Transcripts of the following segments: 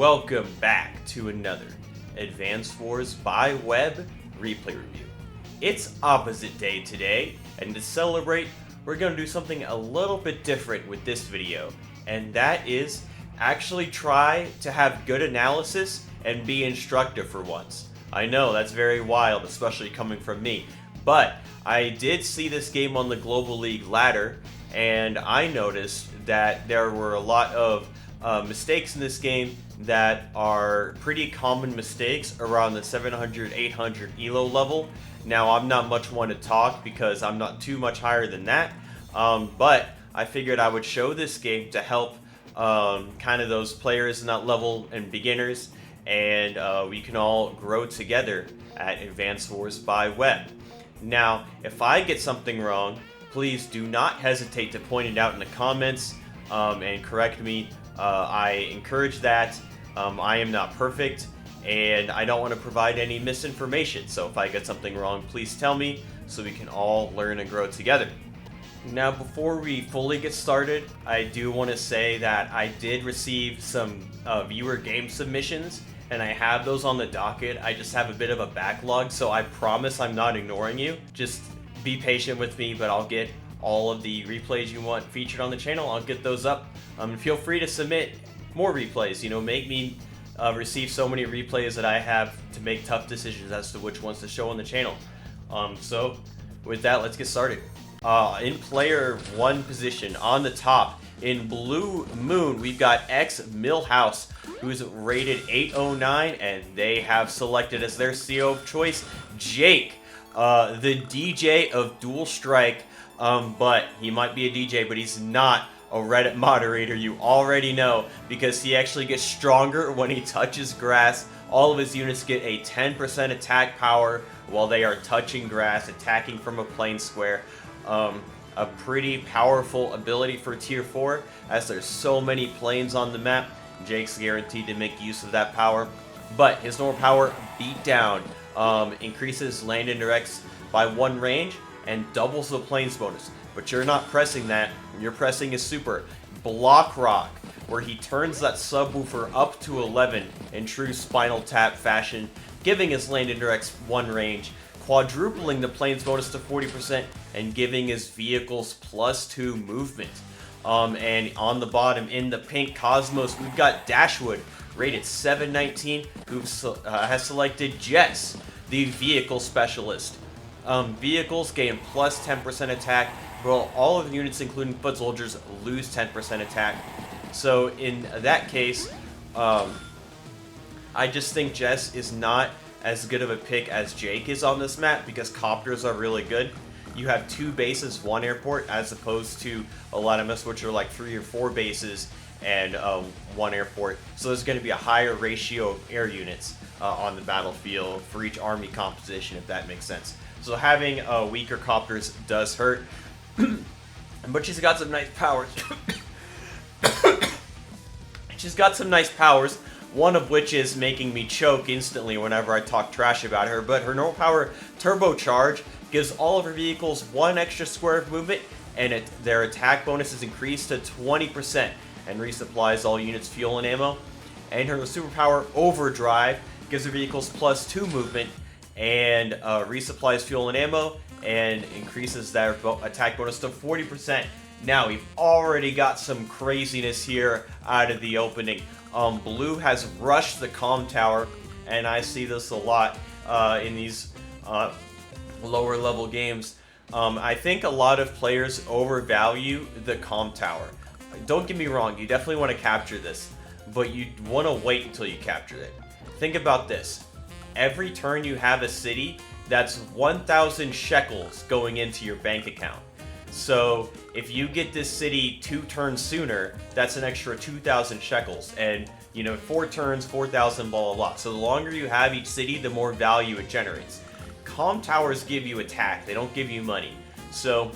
welcome back to another Advanced Wars by Web replay review. It's opposite day today, and to celebrate, we're going to do something a little bit different with this video, and that is actually try to have good analysis and be instructive for once. I know, that's very wild, especially coming from me, but I did see this game on the Global League ladder, and I noticed that there were a lot of mistakes in this game that are pretty common mistakes around the 700-800 elo level. Now, I'm not much one to talk because I'm not too much higher than that, but I figured I would show this game to help kind of those players in that level and beginners, and we can all grow together at Advanced Wars by Web. Now, if I get something wrong, please do not hesitate to point it out in the comments and correct me. I encourage that. I am not perfect, and I don't want to provide any misinformation, so if I get something wrong, please tell me so we can all learn and grow together. Now, before we fully get started, I do want to say that I did receive some viewer game submissions, and I have those on the docket. I just have a bit of a backlog, so I promise I'm not ignoring you. Just be patient with me, but I'll get all of the replays you want featured on the channel. I'll get those up. Feel free to submit more replays. You know, make me receive so many replays that I have to make tough decisions as to which ones to show on the channel. So with that, let's get started. In player 1 position on the top in Blue Moon, we've got xMilhouse, who's rated 809, and they have selected as their CO of choice Jake, the DJ of Dual Strike. But he might be a DJ, but he's not a Reddit moderator. You already know, because he actually gets stronger when he touches grass. All of his units get a 10% attack power while they are touching grass, attacking from a plane square. A pretty powerful ability for tier 4, as there's so many planes on the map. Jake's guaranteed to make use of that power. But his normal power, Beat Down, increases land indirects by 1 range and doubles the planes bonus. But you're not pressing that, you're pressing his super, Block Rock, where he turns that subwoofer up to 11 in true Spinal Tap fashion, giving his land indirects 1 range, quadrupling the planes bonus to 40%, and giving his vehicles +2 movement. And on the bottom, in the pink Cosmos, we've got Dashwood, rated 719, who has selected Jess, the vehicle specialist. Vehicles gain plus 10% attack, while all of the units, including foot soldiers, lose 10% attack. So in that case, I just think Jess is not as good of a pick as Jake is on this map, because copters are really good. You have 2 bases, 1 airport, as opposed to a lot of maps which are like 3 or 4 bases and 1 airport. So there's going to be a higher ratio of air units on the battlefield for each army composition, if that makes sense. So having weaker copters does hurt, but she's got some nice powers. She's got some nice powers, one of which is making me choke instantly whenever I talk trash about her. But her normal power, Turbocharge, gives all of her vehicles 1 extra square of movement, and their attack bonus is increased to 20%, and resupplies all units fuel and ammo. And her superpower, Overdrive, gives her vehicles +2 movement, and resupplies fuel and ammo, and increases their attack bonus to 40%. Now, we've already got some craziness here out of the opening. Blue has rushed the comm tower, and I see this a lot in these lower level games. I think a lot of players overvalue the comm tower. Don't get me wrong, you definitely want to capture this, but you want to wait until you capture it. Think about this. Every turn you have a city, that's 1,000 shekels going into your bank account. So if you get this city 2 turns sooner, that's an extra 2,000 shekels. And, you know, 4 turns, 4,000, blah, blah, blah. So the longer you have each city, the more value it generates. Comm towers give you attack, they don't give you money. So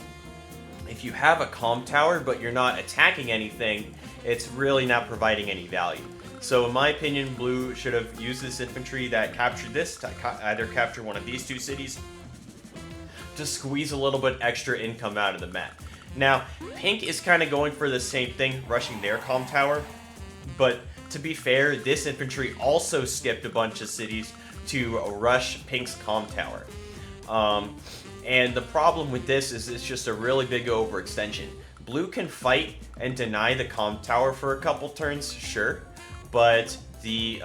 if you have a comm tower, but you're not attacking anything, it's really not providing any value. So in my opinion, Blue should have used this infantry that captured this to either capture one of these 2 cities to squeeze a little bit extra income out of the map. Now, Pink is kind of going for the same thing, rushing their comm tower, but to be fair, this infantry also skipped a bunch of cities to rush Pink's comm tower. And the problem with this is it's just a really big overextension. Blue can fight and deny the comm tower for a couple turns, sure, but the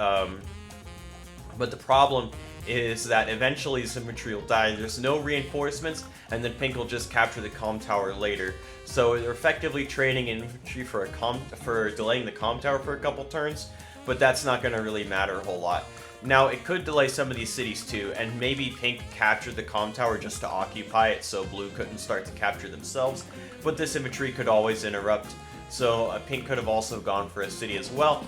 problem is that eventually this infantry will die. There's no reinforcements, and then Pink will just capture the comm tower later. So they're effectively trading infantry for delaying the comm tower for a couple turns, but that's not going to really matter a whole lot. Now, it could delay some of these cities too, and maybe Pink captured the comm tower just to occupy it so Blue couldn't start to capture themselves, but this infantry could always interrupt, so Pink could have also gone for a city as well.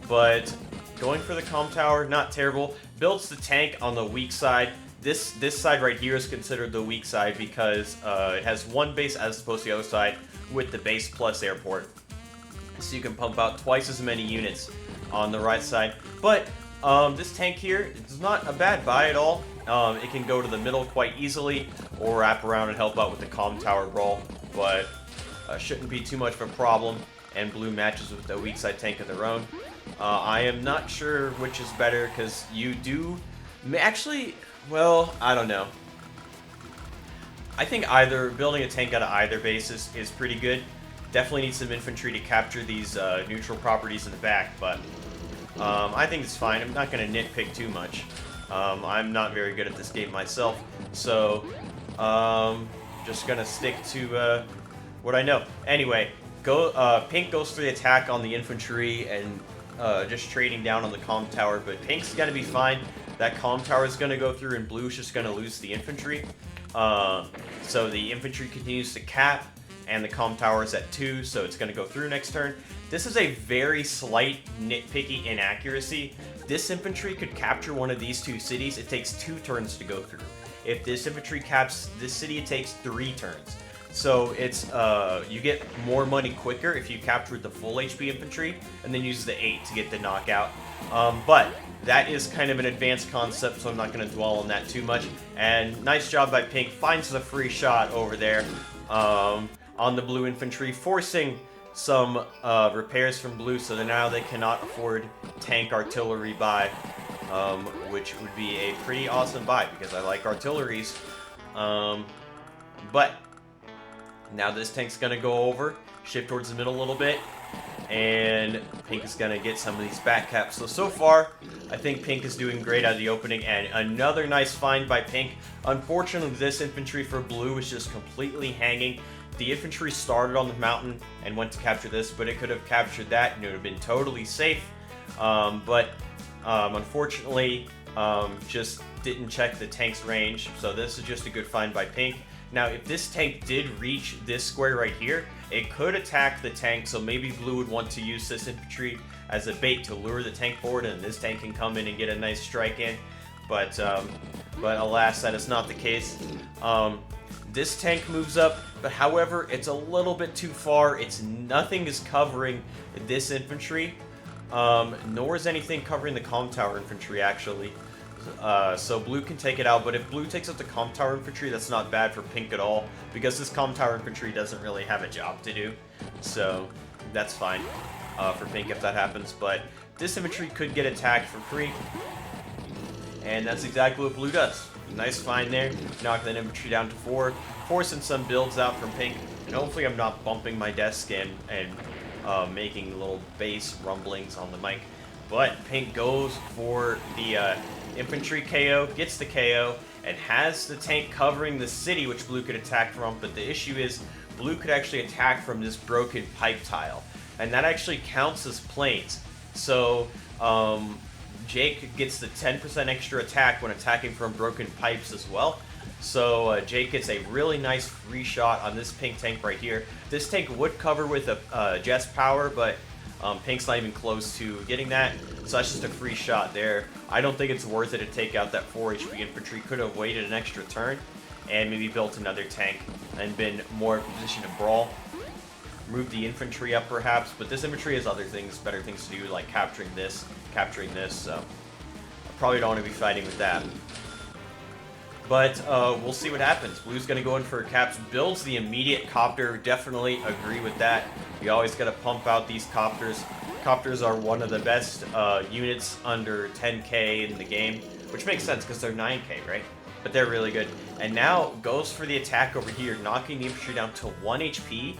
But going for the comm tower, not terrible. Builds the tank on the weak side. This side right here is considered the weak side because it has one base as opposed to the other side with the base plus airport. So you can pump out twice as many units on the right side. But this tank here is not a bad buy at all. It can go to the middle quite easily or wrap around and help out with the comm tower brawl, but shouldn't be too much of a problem. And Blue matches with the weak side tank of their own. I am not sure which is better because you do actually, well, I don't know. I think either building a tank out of either base is pretty good. Definitely need some infantry to capture these neutral properties in the back, but I think it's fine. I'm not going to nitpick too much. I'm not very good at this game myself, so just going to stick to what I know. Anyway, Pink goes for the attack on the infantry and just trading down on the comm tower, but Pink's going to be fine. That comm tower is going to go through and Blue's just going to lose the infantry. So the infantry continues to cap, and the comm tower is at 2, so it's going to go through next turn. This is a very slight nitpicky inaccuracy. This infantry could capture one of these 2 cities. It takes 2 turns to go through. If this infantry caps this city, it takes 3 turns. So it's you get more money quicker if you capture the full HP infantry and then use the 8 to get the knockout. But that is kind of an advanced concept, so I'm not going to dwell on that too much. And nice job by Pink, finds the free shot over there on the Blue infantry, forcing some repairs from Blue, so that now they cannot afford tank artillery buy, which would be a pretty awesome buy because I like artilleries. But now this tank's going to go over, shift towards the middle a little bit, and Pink is going to get some of these back caps. So far, I think Pink is doing great out of the opening, and another nice find by Pink. Unfortunately, this infantry for Blue is just completely hanging. The infantry started on the mountain and went to capture this, but it could have captured that and it would have been totally safe. But unfortunately, just didn't check the tank's range, so this is just a good find by Pink. Now, if this tank did reach this square right here, it could attack the tank, so maybe Blue would want to use this infantry as a bait to lure the tank forward, and this tank can come in and get a nice strike in. But alas, that is not the case. This tank moves up, but however, it's a little bit too far. Nothing is covering this infantry, nor is anything covering the comm tower infantry, actually. So Blue can take it out, but if Blue takes out the comm tower infantry, that's not bad for Pink at all, because this comm tower infantry doesn't really have a job to do. So that's fine for Pink if that happens, but this infantry could get attacked for free, and that's exactly what Blue does. Nice find there, knock that infantry down to 4, forcing some builds out from Pink, and hopefully I'm not bumping my desk and making little bass rumblings on the mic. But Pink goes for the infantry KO, gets the KO, and has the tank covering the city, which Blue could attack from, but the issue is Blue could actually attack from this broken pipe tile, and that actually counts as planes. So Jake gets the 10% extra attack when attacking from broken pipes as well. So Jake gets a really nice free shot on this Pink tank right here. This tank would cover with a Jess power, but Pink's not even close to getting that, so that's just a free shot there. I don't think it's worth it to take out that 4 HP infantry. Could have waited an extra turn and maybe built another tank and been more in position to brawl. Move the infantry up perhaps, but this infantry has other things, better things to do, like capturing this, so I probably don't want to be fighting with that. But we'll see what happens. Blue's going to go in for caps, builds the immediate copter. Definitely agree with that. You always got to pump out these copters. Copters are one of the best units under 10k in the game, which makes sense because they're 9k, right? But they're really good. And now goes for the attack over here, knocking the infantry down to 1 HP.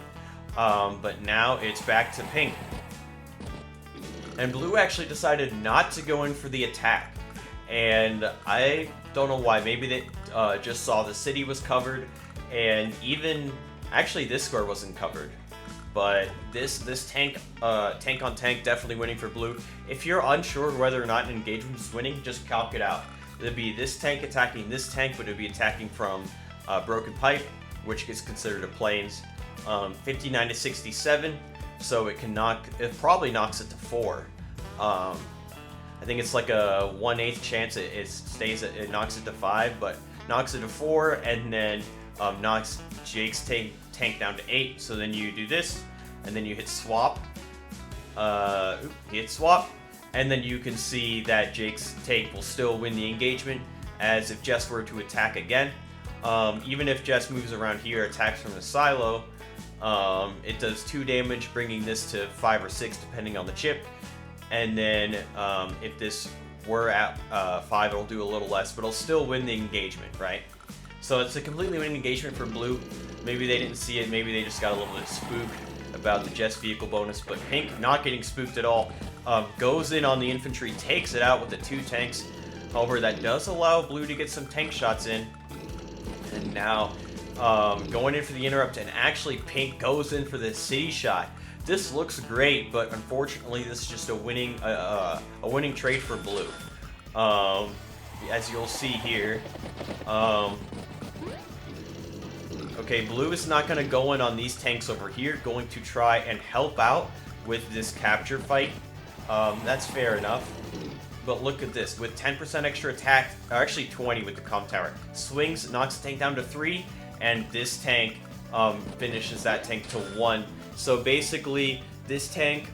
But now it's back to pink. And blue actually decided not to go in for the attack. And I don't know why. Maybe they just saw the city was covered, and even actually this square wasn't covered. But this tank on tank definitely winning for blue. If you're unsure whether or not an engagement is winning, just calc it out. It'd be this tank attacking this tank, but it'd be attacking from Broken Pipe, which is considered a plains. 59 to 67, so it probably knocks it to 4. I think it's like a 1/8 chance it knocks it to 5, but knocks it to 4, and then knocks Jake's tank down to 8. So then you do this, and then you hit swap. Hit swap, and then you can see that Jake's tank will still win the engagement, as if Jess were to attack again. Even if Jess moves around here, attacks from the silo, it does 2 damage, bringing this to 5 or 6 depending on the chip. And then if this were at 5, it'll do a little less, but it'll still win the engagement, right? So it's a completely winning engagement for blue. Maybe they didn't see it, maybe they just got a little bit spooked about the Jess vehicle bonus, but pink not getting spooked at all. Goes in on the infantry, takes it out with the 2 tanks. However, that does allow blue to get some tank shots in. And now going in for the interrupt, and actually pink goes in for the city shot. This looks great, but unfortunately, this is just a winning trade for blue. As you'll see here, okay, blue is not going to go in on these tanks over here. Going to try and help out with this capture fight. That's fair enough. But look at this, with 10% extra attack, or actually 20 with the comm tower. Swings, knocks the tank down to 3, and this tank finishes that tank to 1. So basically, this tank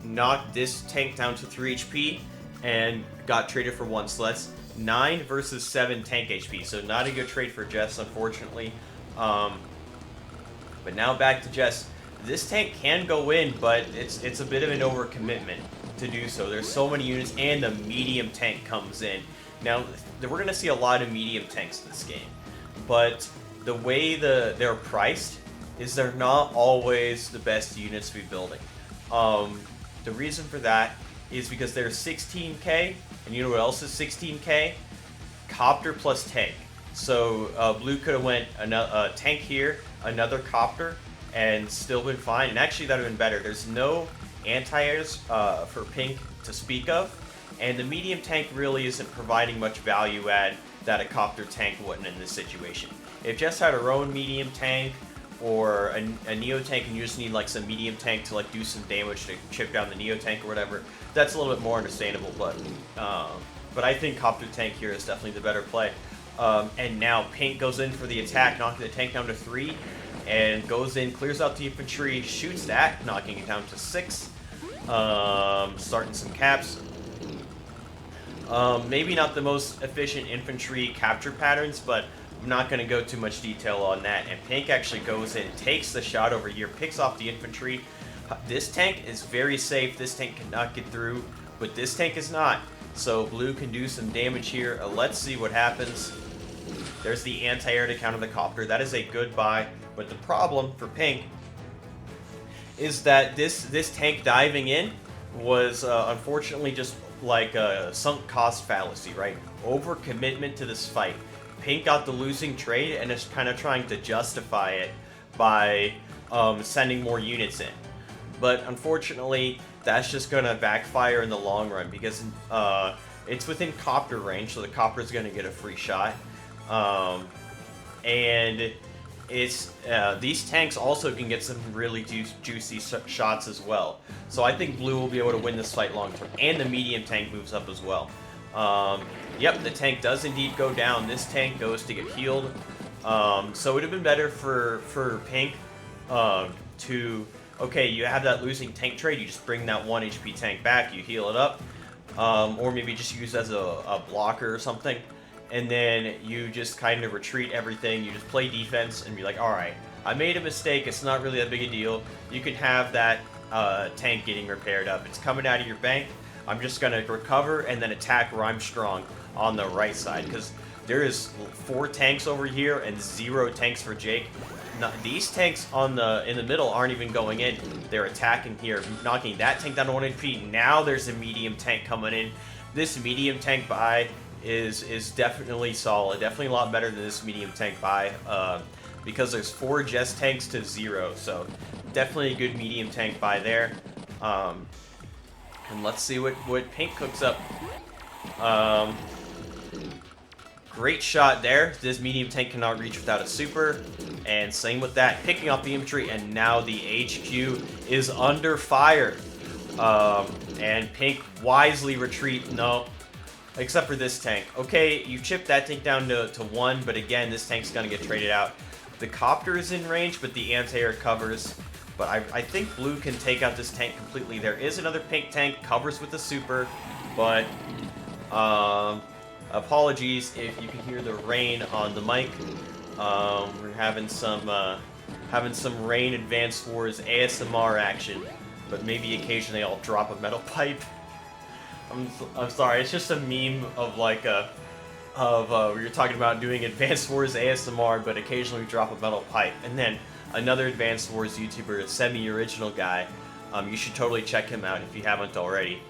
knocked this tank down to 3 HP and got traded for 1. So that's 9 versus 7 tank HP. So not a good trade for Jess, unfortunately. But now back to Jess. This tank can go in, but it's a bit of an overcommitment to do so. There's so many units, and the medium tank comes in. Now, we're going to see a lot of medium tanks in this game. But the way they're priced is they're not always the best units to be building. The reason for that is because they're 16k, and you know what else is 16k? Copter plus tank. So blue could have went a tank here, another copter, and still been fine. And actually that would have been better. There's no anti-airs for pink to speak of, and the medium tank really isn't providing much value add that a copter tank wouldn't in this situation. If Jess had her own medium tank, or a Neo tank, and you just need like some medium tank to like do some damage to chip down the Neo tank or whatever, that's a little bit more understandable. But I think copter tank here is definitely the better play. And now pink goes in for the attack, knocking the tank down to 3, and goes in, clears out the infantry, shoots that, knocking it down to 6. Starting some caps. Maybe not the most efficient infantry capture patterns, but I'm not going to go too much detail on that. And pink actually goes in, takes the shot over here, picks off the infantry. This tank is very safe. This tank cannot get through, but this tank is not. So blue can do some damage here. Let's see what happens. There's the anti-air to counter the copter. That is a good buy. But the problem for pink is that this tank diving in was unfortunately just like a sunk cost fallacy, right? Overcommitment to this fight. Pink got the losing trade and is kind of trying to justify it by sending more units in. But unfortunately, that's just going to backfire in the long run because it's within copter range, so the copter is going to get a free shot. And it's these tanks also can get some really juicy shots as well. So I think blue will be able to win this fight long term, and the medium tank moves up as well. Yep, the tank does indeed go down. This tank goes to get healed. So it would have been better for pink to, okay, you have that losing tank trade, you just bring that 1 HP tank back, you heal it up, or maybe just use as a blocker or something. and then you just kind of retreat everything. You just play defense and be like, alright, I made a mistake, it's not really that big a deal. You can have that tank getting repaired up. It's coming out of your bank. I'm just going to recover and then attack where I'm strong on the right side, because there is 4 tanks over here and 0 tanks for Jake. These tanks in the middle aren't even going in. They're attacking here, knocking that tank down to 1 HP. Now there's a medium tank coming in. This medium tank buy is definitely solid. Definitely a lot better than this medium tank buy, because there's 4 Jess tanks to 0. So definitely a good medium tank buy there. And let's see what Pink cooks up. Great shot there. This medium tank cannot reach without a super. And same with that, picking up the infantry, and now the HQ is under fire. And Pink wisely retreat. No, except for this tank. Okay, you chipped that tank down to 1, but again, this tank's gonna get traded out. The copter is in range, but the anti-air covers. But I think Blue can take out this tank completely. There is another Pink tank, covers with the super, but apologies if you can hear the rain on the mic. We're having some rain Advanced Wars ASMR action, but maybe occasionally I'll drop a metal pipe. I'm sorry, it's just a meme of like where you're talking about doing Advanced Wars ASMR, but occasionally we drop a metal pipe. And then another Advanced Wars YouTuber, a semi-original guy, you should totally check him out if you haven't already.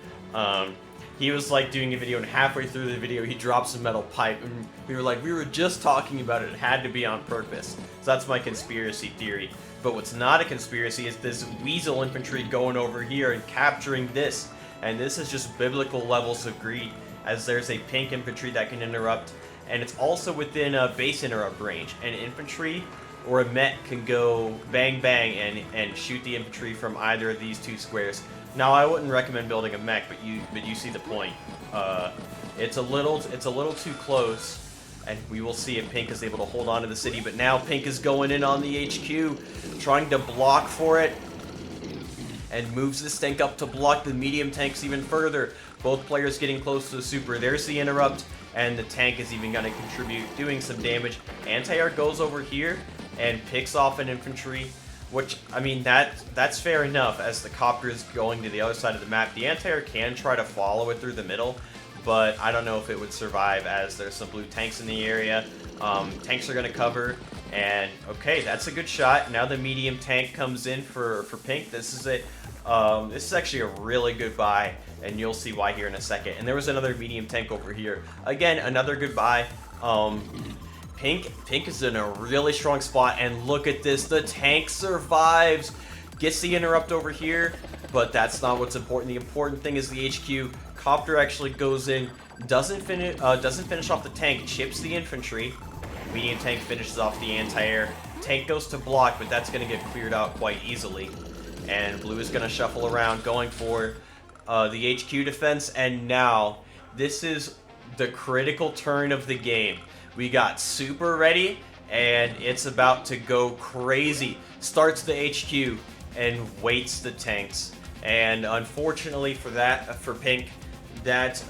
He was like doing a video, and halfway through the video he drops a metal pipe, and we were like, we were just talking about it, it had to be on purpose. So that's my conspiracy theory. But what's not a conspiracy is this Weasel infantry going over here and capturing this. And this is just biblical levels of greed, as there's a Pink infantry that can interrupt, and it's also within a base interrupt range. An infantry or a Met can go bang bang and shoot the infantry from either of these 2 squares. Now, I wouldn't recommend building a mech, but you see the point. It's a little too close, and we will see if Pink is able to hold on to the city. But now Pink is going in on the HQ, trying to block for it, and moves this tank up to block the medium tanks even further. Both players getting close to the super. There's the interrupt, and the tank is even going to contribute, doing some damage. Anti-air goes over here and picks off an infantry. Which, I mean, that's fair enough, as the copter is going to the other side of the map. The anti-air can try to follow it through the middle, but I don't know if it would survive, as there's some blue tanks in the area. Tanks are going to cover, and okay, that's a good shot. Now the medium tank comes in for Pink. This is it. This is actually a really good buy, and you'll see why here in a second. And there was another medium tank over here. Again, another good buy. Pink is in a really strong spot, and look at this, the tank survives, gets the interrupt over here, but that's not what's important. The important thing is the HQ. Copter actually goes in, doesn't finish off the tank, chips the infantry. Medium tank finishes off the anti-air. Tank goes to block, but that's going to get cleared out quite easily. And Blue is going to shuffle around, going for the HQ defense, and now this is the critical turn of the game. We got super ready, and it's about to go crazy. Starts the HQ and waits the tanks. And unfortunately for Pink, that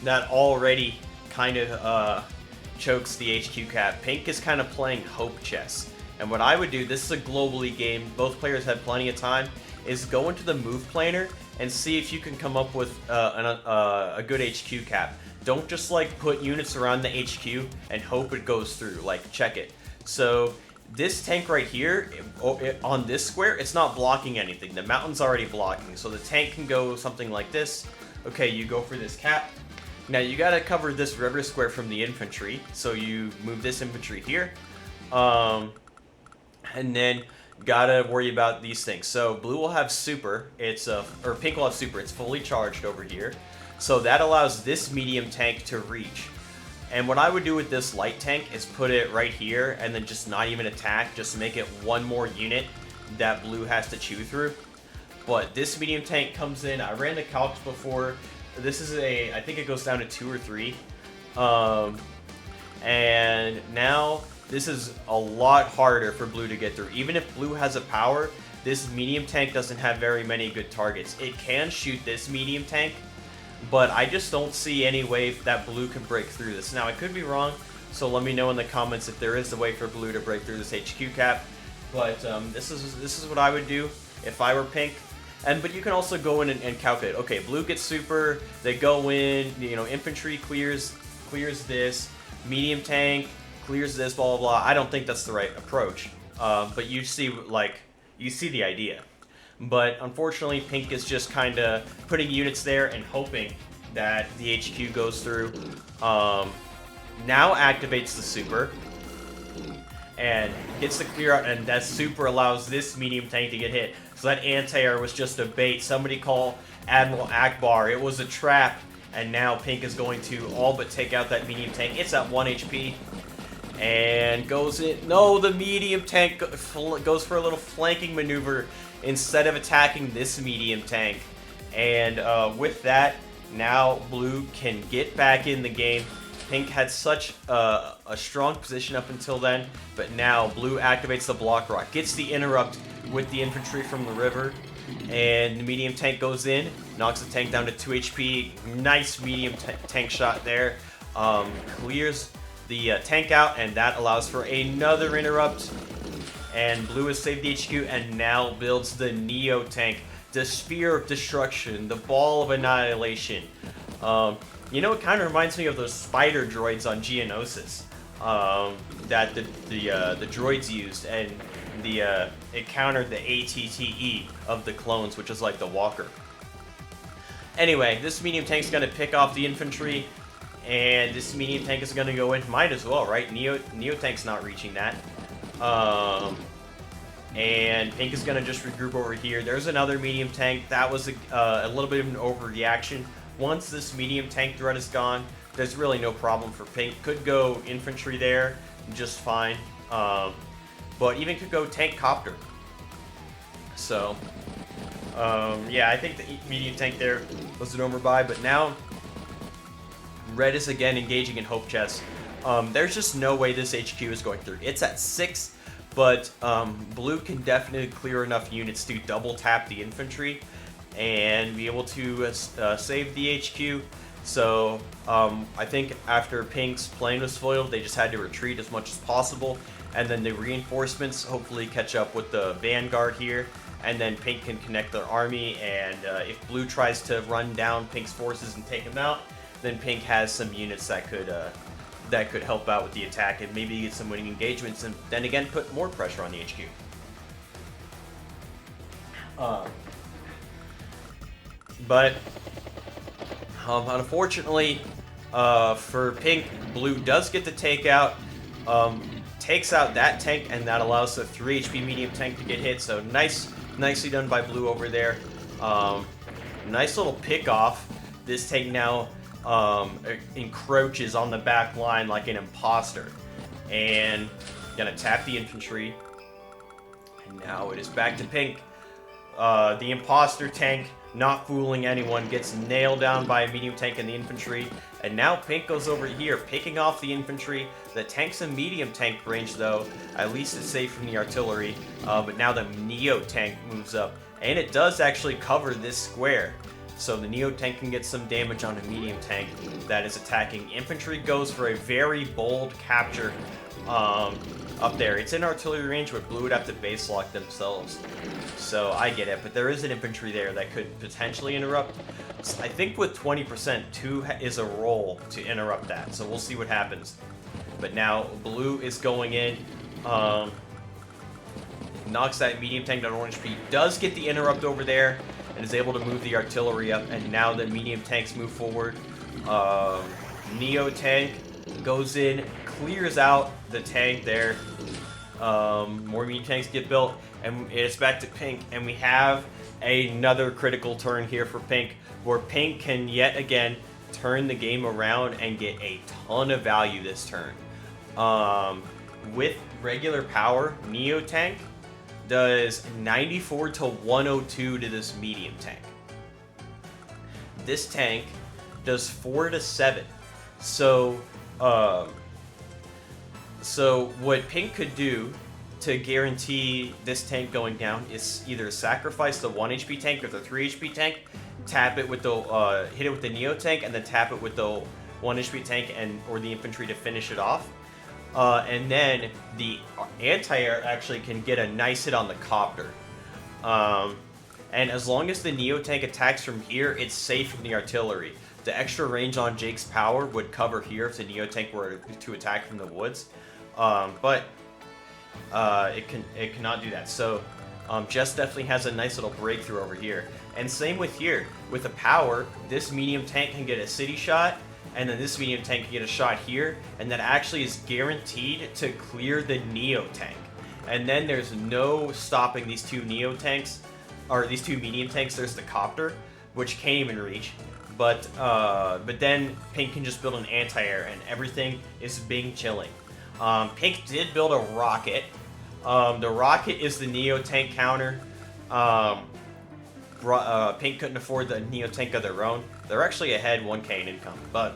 already kind of chokes the HQ cap. Pink is kind of playing hope chess. And what I would do, this is a globally game, both players have plenty of time, is go into the move planner and see if you can come up with a good HQ cap. Don't just like put units around the HQ and hope it goes through, like check it. So this tank right here, on this square, it's not blocking anything. The mountain's already blocking, so the tank can go something like this. Okay, you go for this cap. Now you gotta cover this river square from the infantry, so you move this infantry here. And then gotta worry about these things. So Blue will have super, or Pink will have super, it's fully charged over here. So that allows this medium tank to reach. And what I would do with this light tank is put it right here and then just not even attack, just make it one more unit that Blue has to chew through. But this medium tank comes in, I ran the calcs before, this is I think it goes down to 2 or 3. And now this is a lot harder for Blue to get through. Even if Blue has a power, this medium tank doesn't have very many good targets. It can shoot this medium tank, but I just don't see any way that blue can break through this. Now, I could be wrong, so let me know in the comments if there is a way for blue to break through this HQ cap. But this is what I would do if I were pink. But you can also go in and calculate. Okay, blue gets super. They go in. You know, infantry clears this. Medium tank clears this. Blah blah blah. I don't think that's the right approach. But you see the idea. But unfortunately, pink is just kind of putting units there and hoping that the HQ goes through. Now activates the super and gets the clear out, and that super allows this medium tank to get hit. So that anti-air was just a bait. Somebody call Admiral Akbar. It was a trap, and now pink is going to all but take out that medium tank. It's at 1 HP. And goes in. No, the medium tank goes for a little flanking maneuver instead of attacking this medium tank. And with that, now blue can get back in the game. Pink had such a strong position up until then, but now blue activates the block rock, gets the interrupt with the infantry from the river, and the medium tank goes in, knocks the tank down to 2 HP. Nice medium tank shot there. Clears the tank out, and that allows for another interrupt. And blue has saved the HQ and now builds the Neo tank, the Spear of Destruction, the Ball of Annihilation. You know, it kind of reminds me of those spider droids on Geonosis that the droids used, and it countered the ATTE of the clones, which is like the walker. Anyway, this medium tank's going to pick off the infantry, and this medium tank is going to go in. Might as well, right? Neo tank's not reaching that. And pink is going to just regroup over here. There's another medium tank. That was a little bit of an overreaction. Once this medium tank threat is gone, there's really no problem for pink. Could go infantry there just fine. But even could go tank copter. So, yeah, I think the medium tank there was an overbuy. But now, red is again engaging in Hope Chest. There's just no way this HQ is going through. It's at 6, but blue can definitely clear enough units to double tap the infantry and be able to save the HQ. So I think after pink's plane was foiled, they just had to retreat as much as possible, and then the reinforcements hopefully catch up with the vanguard here, and then pink can connect their army, and if blue tries to run down pink's forces and take them out, then pink has some units that could help out with the attack and maybe get some winning engagements, and then again put more pressure on the HQ. But unfortunately for pink, blue does get the takeout, takes out that tank, and that allows the 3 HP medium tank to get hit. So nicely done by blue over there. Nice little pick off. This tank now encroaches on the back line like an imposter, and gonna tap the infantry. And now it is back to pink. The imposter tank, not fooling anyone, gets nailed down by a medium tank and the infantry. And now pink goes over here, picking off the infantry. The tank's a medium tank range though. At least it's safe from the artillery. But now the Neo tank moves up, and it does actually cover this square. So the Neo tank can get some damage on a medium tank that is attacking. Infantry goes for a very bold capture up there. It's in artillery range, but blue would have to base lock themselves. So I get it, but there is an infantry there that could potentially interrupt. So I think with 20%, 2 is a roll to interrupt that. So we'll see what happens. But now blue is going in. Knocks that medium tank down 1 HP. Does get the interrupt over there and is able to move the artillery up. And now the medium tanks move forward. Neo tank goes in, clears out the tank there. More medium tanks get built, and it's back to pink, and we have another critical turn here for pink, where pink can yet again turn the game around and get a ton of value this turn. With regular power, Neo tank does 94 to 102 to this medium tank. This tank does 4 to 7. So what pink could do to guarantee this tank going down is either sacrifice the 1 HP tank or the 3 HP tank tap it with the hit it with the Neo tank, and then tap it with the 1 HP tank or the infantry to finish it off. And then the anti-air actually can get a nice hit on the copter. And as long as the Neo tank attacks from here, it's safe from the artillery. The extra range on Jake's power would cover here if the Neo tank were to attack from the woods. But it cannot do that. So Jess definitely has a nice little breakthrough over here. And same with here. With the power, this medium tank can get a city shot, and then this medium tank can get a shot here, and that actually is guaranteed to clear the Neo tank. And then there's no stopping these two Neo tanks, or these two medium tanks. There's the copter, which can't even reach. But then Pink can just build an anti-air, and everything is being chilling. Pink did build a rocket. The rocket is the Neo tank counter. Pink couldn't afford the Neo tank of their own. They're actually ahead 1k in income, but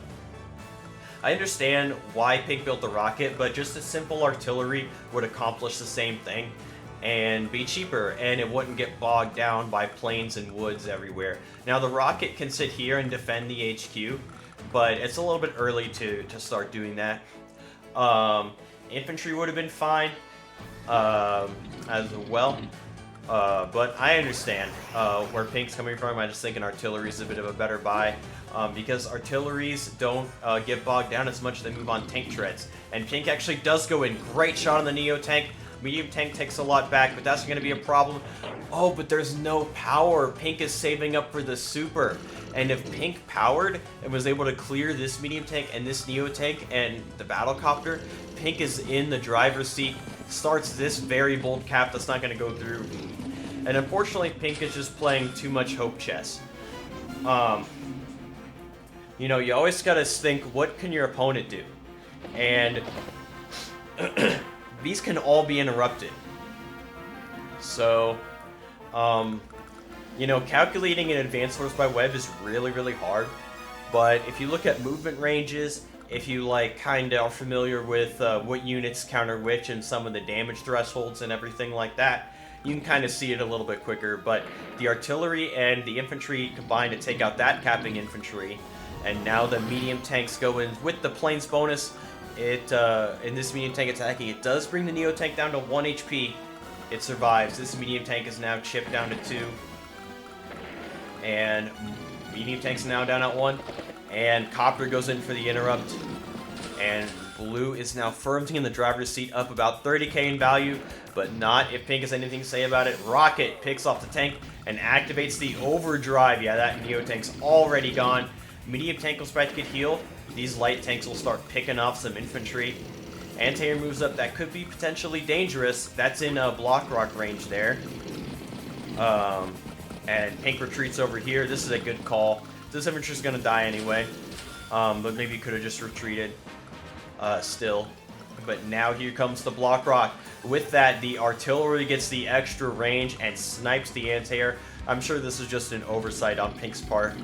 I understand why Pink built the rocket, but just a simple artillery would accomplish the same thing and be cheaper, and it wouldn't get bogged down by plains and woods everywhere. Now the rocket can sit here and defend the HQ, but it's a little bit early to start doing that. Infantry would have been fine as well. But I understand where Pink's coming from. I just think an artillery is a bit of a better buy because artilleries don't get bogged down as much as they move on tank treads. And Pink actually does go in. Great shot on the Neo tank. Medium tank takes a lot back, but that's going to be a problem. Oh, but there's no power. Pink is saving up for the super. And if Pink powered and was able to clear this medium tank and this Neo tank and the battlecopter, Pink is in the driver's seat, starts this very bold cap that's not going to go through. And unfortunately, Pink is just playing too much hope chess. You know, you always got to think, what can your opponent do? And these can all be interrupted. So, you know, calculating an advanced force by web is really, really hard. But if you look at movement ranges, if you like kind of are familiar with what units counter which and some of the damage thresholds and everything like that, you can kind of see it a little bit quicker. But the artillery and the infantry combine to take out that capping infantry, and now the medium tanks go in with the plains bonus. It in this medium tank attacking, it does bring the Neo tank down to 1 HP. It survives. This medium tank is now chipped down to 2, and medium tank's now down at 1. And Copter goes in for the interrupt, and Blue is now firmly in the driver's seat, up about 30k in value, but not if Pink has anything to say about it. Rocket picks off the tank and activates the overdrive. Yeah, that Neo tank's already gone. Medium tank will start to get healed. These light tanks will start picking off some infantry. Anti-air moves up. That could be potentially dangerous. That's in block rock range there. And Pink retreats over here. This is a good call. This infantry's going to die anyway. But maybe you could have just retreated still. But now here comes the block rock. With that, the artillery gets the extra range and snipes the anti-air. I'm sure this is just an oversight on Pink's part.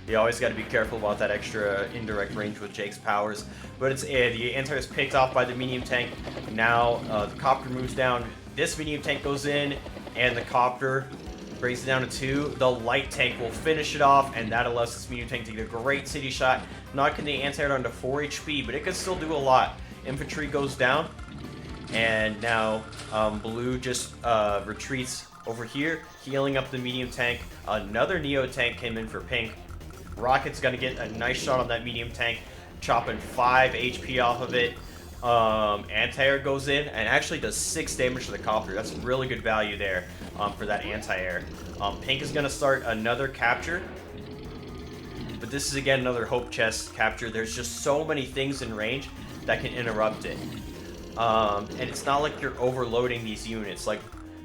You always got to be careful about that extra indirect range with Jake's powers. But it's the anti-air is picked off by the medium tank. Now the copter moves down. This medium tank goes in, and the copter brings it down to 2. The light tank will finish it off, and that allows this medium tank to get a great city shot, knocking the anti-air down to 4 HP, but it can still do a lot. Infantry goes down, and now Blue just retreats over here, healing up the medium tank. Another Neo tank came in for Pink. Rocket's gonna get a nice shot on that medium tank, chopping 5 HP off of it. Anti-air goes in and actually does 6 damage to the copter. That's really good value there for that anti-air. Pink is gonna start another capture, but this is again another hope chest capture. There's just so many things in range that can interrupt it. And it's not like you're overloading these units. Like,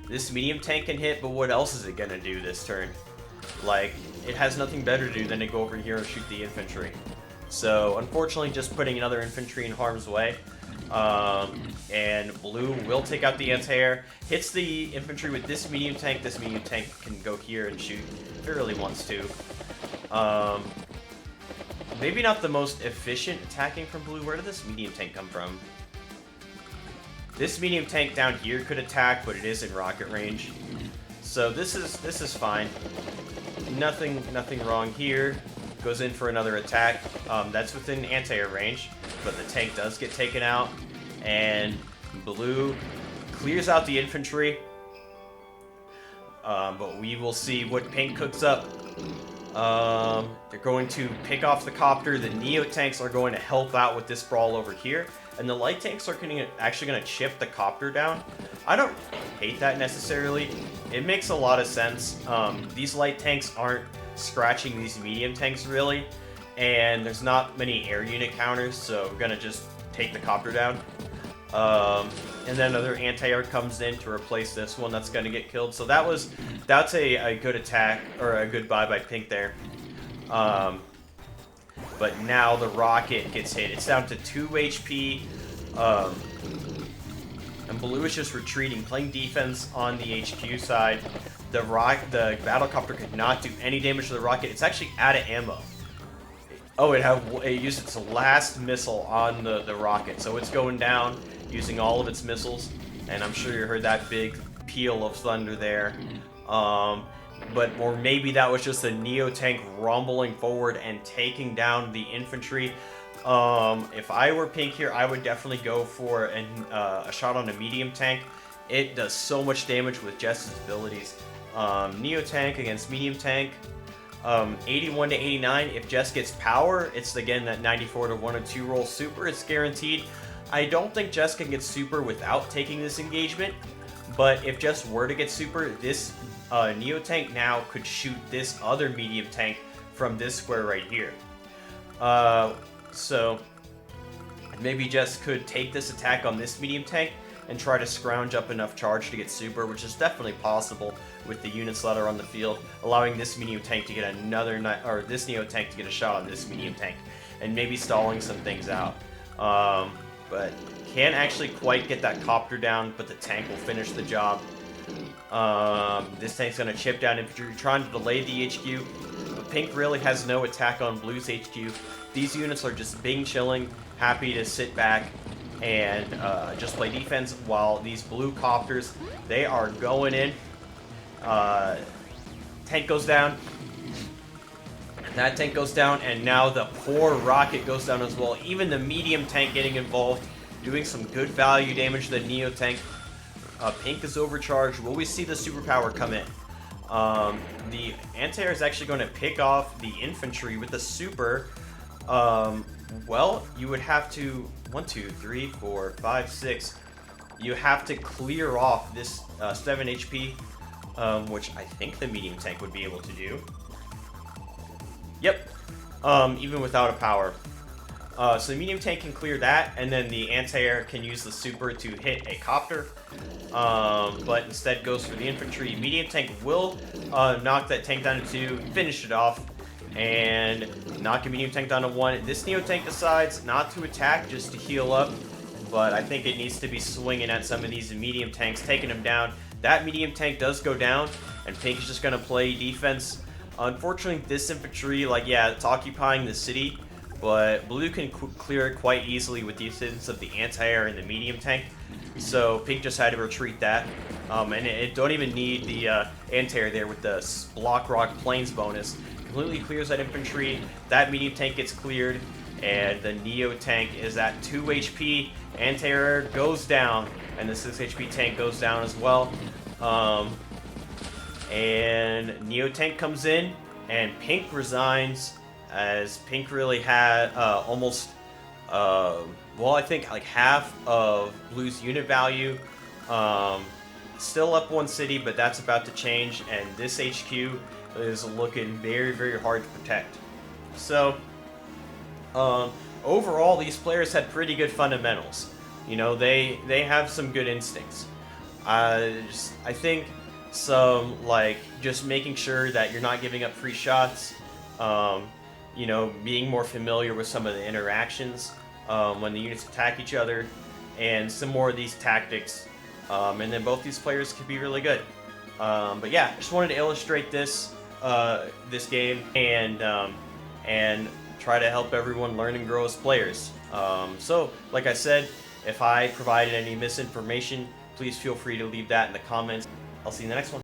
this medium tank can hit, but what else is it gonna do this turn? Like, it has nothing better to do than to go over here and shoot the infantry. So, unfortunately, just putting another infantry in harm's way. And Blue will take out the anti-air. Hits the infantry with this medium tank. This medium tank can go here and shoot if it really wants to. Maybe not the most efficient attacking from Blue. Where did this medium tank come from? This medium tank down here could attack, but it is in rocket range. So this is fine. nothing wrong here. Goes in for another attack. That's within anti-air range, but the tank does get taken out, and blue clears out the infantry. But we will see what pink cooks up. They're going to pick off the copter. The Neo tanks are going to help out with this brawl over here, and the light tanks are actually going to chip the copter down. I don't hate that necessarily. It makes a lot of sense. These light tanks aren't scratching these medium tanks really, and there's not many air unit counters, so we're gonna just take the copter down. And then another anti-air comes in to replace this one that's gonna get killed. So that's a good attack, or a good buy by pink there. But now the rocket gets hit. It's down to 2 HP. And blue is just retreating, playing defense on the HQ side. The battlecopter could not do any damage to the rocket. It's actually out of ammo. Oh, it used its last missile on the rocket, so it's going down using all of its missiles. And I'm sure you heard that big peal of thunder there. Or maybe that was just a Neo tank rumbling forward and taking down the infantry. If I were pink here, I would definitely go for a shot on a medium tank. It does so much damage with Jess's abilities. Neo tank against medium tank. 81 to 89. If Jess gets power, it's again that 94 to 102 roll super. It's guaranteed. I don't think Jess can get super without taking this engagement. But if Jess were to get super, this Neo tank now could shoot this other medium tank from this square right here. So maybe Jess could take this attack on this medium tank and try to scrounge up enough charge to get super, which is definitely possible with the units that are on the field, allowing this medium tank to get this Neo tank to get a shot on this medium tank, and maybe stalling some things out. But can't actually quite get that copter down, but the tank will finish the job. This tank's gonna chip down infantry, trying to delay the HQ. But pink really has no attack on blue's HQ. These units are just being chilling, happy to sit back and just play defense, while these blue copters, they are going in. Tank goes down. That tank goes down, and now the poor rocket goes down as well. Even the medium tank getting involved, doing some good value damage to the Neo tank. Pink is overcharged. Will we see the superpower come in? The anti-air is actually going to pick off the infantry with the super. Well, you would have to 1, 2, 3, 4, 5, 6. You have to clear off this 7 HP, which I think the medium tank would be able to do. Yep, even without a power. So the medium tank can clear that, and then the anti-air can use the super to hit a copter, but instead goes for the infantry. Medium tank will knock that tank down to 2, finish it off, and knock a medium tank down to 1. This Neo tank decides not to attack, just to heal up, but I think it needs to be swinging at some of these medium tanks, taking them down. That medium tank does go down, and pink is just going to play defense. Unfortunately, this infantry, it's occupying the city, but blue can clear it quite easily with the assistance of the anti-air and the medium tank. So pink just had to retreat that, and it don't even need the anti-air there with the block rock planes bonus. Completely clears that infantry. That medium tank gets cleared, and the Neo tank is at 2 HP. Anti-air goes down, and the 6 HP tank goes down as well. And Neo tank comes in, and pink resigns, as pink really had almost, I think like half of blue's unit value. Still up 1 city, but that's about to change, and this HQ is looking very, very hard to protect. So, overall, these players had pretty good fundamentals. You know, they have some good instincts. I think some, just making sure that you're not giving up free shots, you know, being more familiar with some of the interactions when the units attack each other, and some more of these tactics, and then both these players could be really good. But yeah, just wanted to illustrate this game and try to help everyone learn and grow as players. So, like I said, if I provided any misinformation, please feel free to leave that in the comments. I'll see you in the next one.